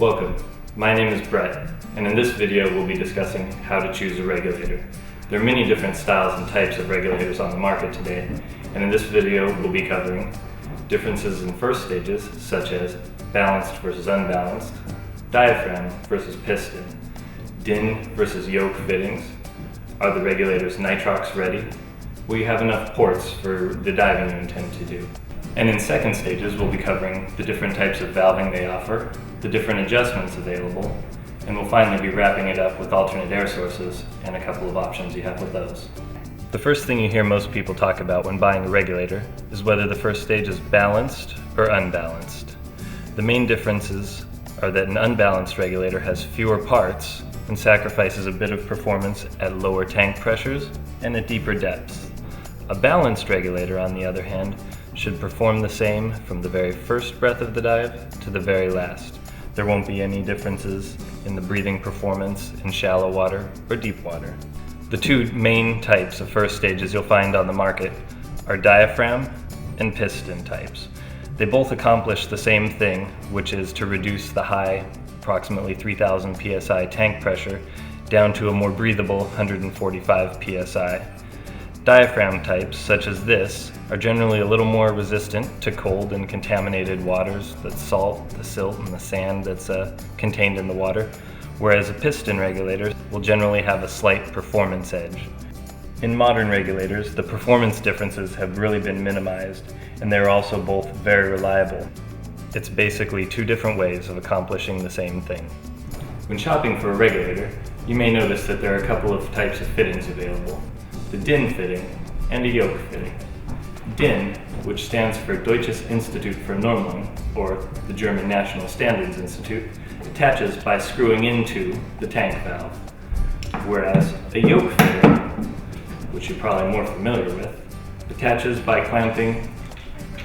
Welcome, my name is Brett, and in this video we'll be discussing how to choose a regulator. There are many different styles and types of regulators on the market today, and in this video we'll be covering differences in first stages such as balanced versus unbalanced, diaphragm versus piston, DIN versus yoke fittings, are the regulators nitrox ready, will you have enough ports for the diving you intend to do. And in second stages we'll be covering the different types of valving they offer, the different adjustments available, and we'll finally be wrapping it up with alternate air sources and a couple of options you have with those. The first thing you hear most people talk about when buying a regulator is whether the first stage is balanced or unbalanced. The main differences are that an unbalanced regulator has fewer parts and sacrifices a bit of performance at lower tank pressures and at deeper depths. A balanced regulator, on the other hand, should perform the same from the very first breath of the dive to the very last. There won't be any differences in the breathing performance in shallow water or deep water. The two main types of first stages you'll find on the market are diaphragm and piston types. They both accomplish the same thing, which is to reduce the high, approximately 3000 psi tank pressure down to a more breathable 145 psi. Diaphragm types, such as this, are generally a little more resistant to cold and contaminated waters, the salt, the silt, and the sand that's contained in the water, whereas a piston regulator will generally have a slight performance edge. In modern regulators, the performance differences have really been minimized, and they're also both very reliable. It's basically two different ways of accomplishing the same thing. When shopping for a regulator, you may notice that there are a couple of types of fittings available: the DIN fitting and a yoke fitting. DIN, which stands for Deutsches Institut für Normung, or the German National Standards Institute, attaches by screwing into the tank valve, whereas a yoke fitting, which you're probably more familiar with, attaches by clamping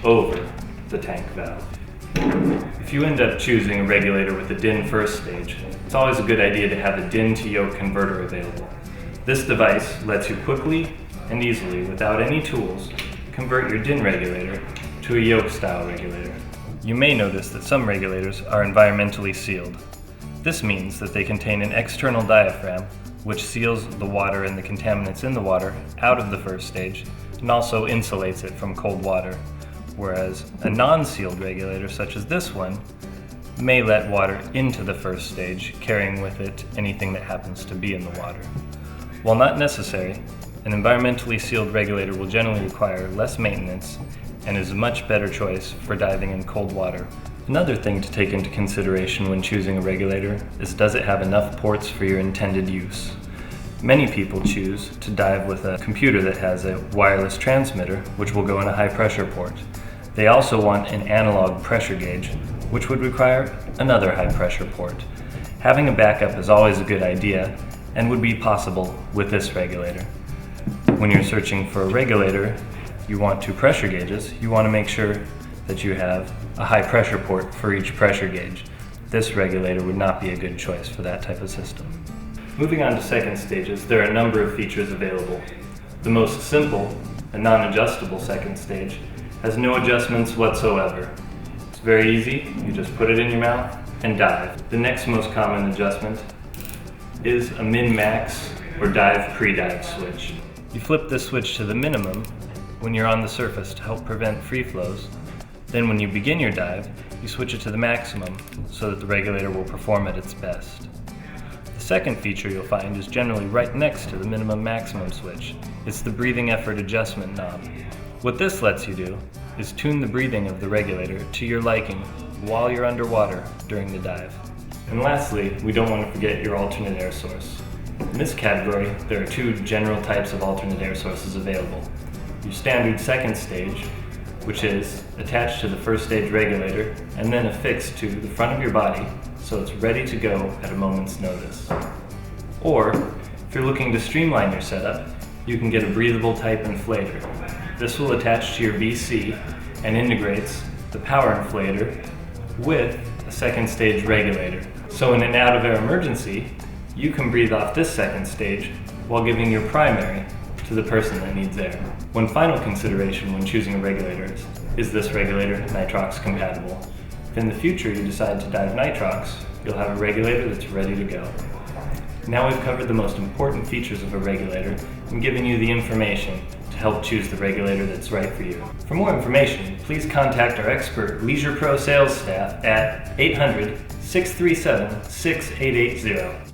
over the tank valve. If you end up choosing a regulator with a DIN first stage, it's always a good idea to have a DIN to yoke converter available. This device lets you quickly and easily, without any tools, convert your DIN regulator to a yoke style regulator. You may notice that some regulators are environmentally sealed. This means that they contain an external diaphragm which seals the water and the contaminants in the water out of the first stage and also insulates it from cold water, whereas a non-sealed regulator such as this one may let water into the first stage, carrying with it anything that happens to be in the water. While not necessary, an environmentally sealed regulator will generally require less maintenance and is a much better choice for diving in cold water. Another thing to take into consideration when choosing a regulator is, does it have enough ports for your intended use? Many people choose to dive with a computer that has a wireless transmitter, which will go in a high pressure port. They also want an analog pressure gauge, which would require another high pressure port. Having a backup is always a good idea and would be possible with this regulator. When you're searching for a regulator, you want two pressure gauges, you want to make sure that you have a high pressure port for each pressure gauge. This regulator would not be a good choice for that type of system. Moving on to second stages, there are a number of features available. The most simple and non-adjustable second stage has no adjustments whatsoever. It's very easy, you just put it in your mouth and dive. The next most common adjustment is a min-max or dive pre-dive switch. You flip this switch to the minimum when you're on the surface to help prevent free flows. Then when you begin your dive, you switch it to the maximum so that the regulator will perform at its best. The second feature you'll find is generally right next to the minimum maximum switch. It's the breathing effort adjustment knob. What this lets you do is tune the breathing of the regulator to your liking while you're underwater during the dive. And lastly, we don't want to forget your alternate air source. In this category, there are two general types of alternate air sources available. Your standard second stage, which is attached to the first stage regulator and then affixed to the front of your body so it's ready to go at a moment's notice. Or, if you're looking to streamline your setup, you can get a breathable type inflator. This will attach to your VC and integrates the power inflator with a second stage regulator. So in an out-of-air emergency, you can breathe off this second stage while giving your primary to the person that needs air. One final consideration when choosing a regulator is this regulator nitrox compatible? If in the future you decide to dive nitrox, you'll have a regulator that's ready to go. Now we've covered the most important features of a regulator and given you the information to help choose the regulator that's right for you. For more information, please contact our expert Leisurepro sales staff at 800-637-6880.